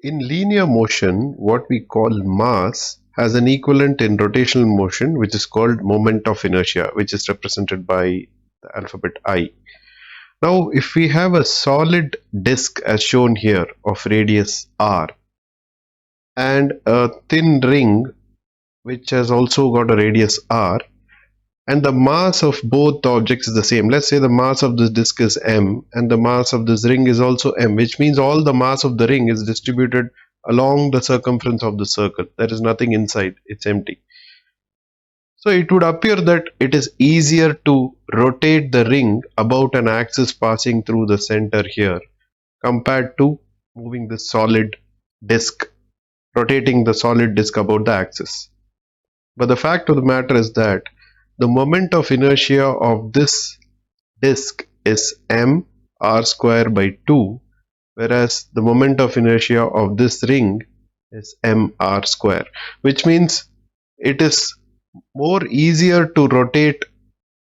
In linear motion, what we call mass has an equivalent in rotational motion, which is called moment of inertia, which is represented by the alphabet I. Now, if we have a solid disk as shown here of radius r and a thin ring which has also got a radius r, and the mass of both the objects is the same. Let's say the mass of this disk is m and the mass of this ring is also m, which means all the mass of the ring is distributed along the circumference of the circle. There is nothing inside, it's empty. So it would appear that it is easier to rotate the ring about an axis passing through the center here compared to moving the solid disk, rotating the solid disk about the axis. But the fact of the matter is that the moment of inertia of this disk is m r square by 2, whereas the moment of inertia of this ring is m r square, which means it is more easier to rotate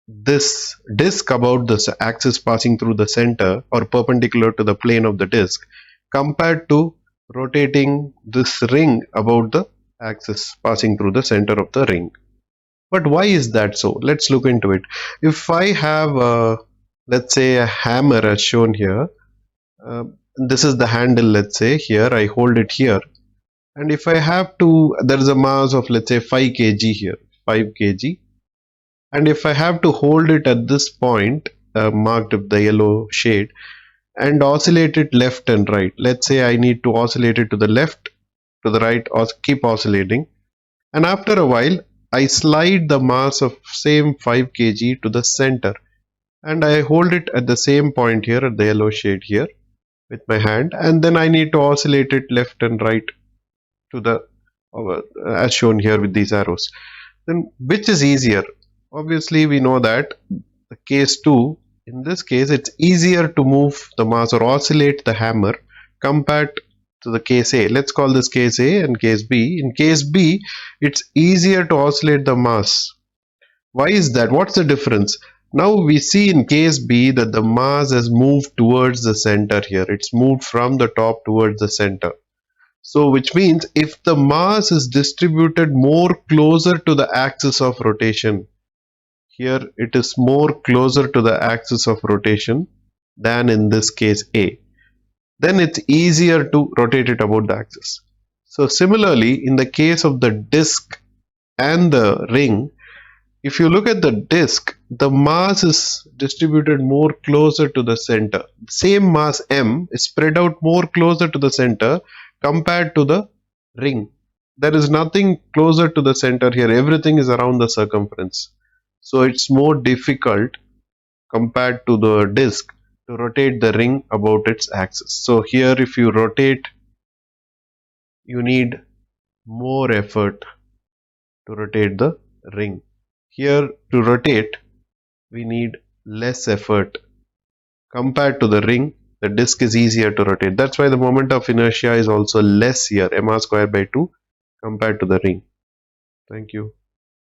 this disk about the axis passing through the center or perpendicular to the plane of the disk compared to rotating this ring about the axis passing through the center of the ring. But why is that so? Let's look into it. If I have let's say a hammer as shown here, this is the handle, let's say here, I hold it here, and if I have to, there is a mass of let's say 5 kg here, 5 kg, and if I have to hold it at this point marked with the yellow shade and oscillate it left and right, let's say I need to oscillate it to the left, to the right, or keep oscillating, and after a while I slide the mass of same 5 kg to the center and I hold it at the same point here at the yellow shade here with my hand, and then I need to oscillate it left and right to the as shown here with these arrows. Then which is easier? Obviously we know that the case 2, in this case it's easier to move the mass or oscillate the hammer compared to the case A. Let's call this case A and case B. In case B, it's easier to oscillate the mass. Why is that? What's the difference? Now we see in case B that the mass has moved towards the center here. It's moved from the top towards the center. So which means if the mass is distributed more closer to the axis of rotation, here it is more closer to the axis of rotation than in this case A, then it's easier to rotate it about the axis. So similarly, in the case of the disk and the ring, if you look at the disk, the mass is distributed more closer to the center. Same mass m is spread out more closer to the center compared to the ring. There is nothing closer to the center here. Everything is around the circumference. So it's more difficult compared to the disk to rotate the ring about its axis. So here if you rotate, you need more effort to rotate the ring. Here to rotate, we need less effort. Compared to the ring, the disk is easier to rotate. That's why the moment of inertia is also less here, mr square by 2 compared to the ring. Thank you.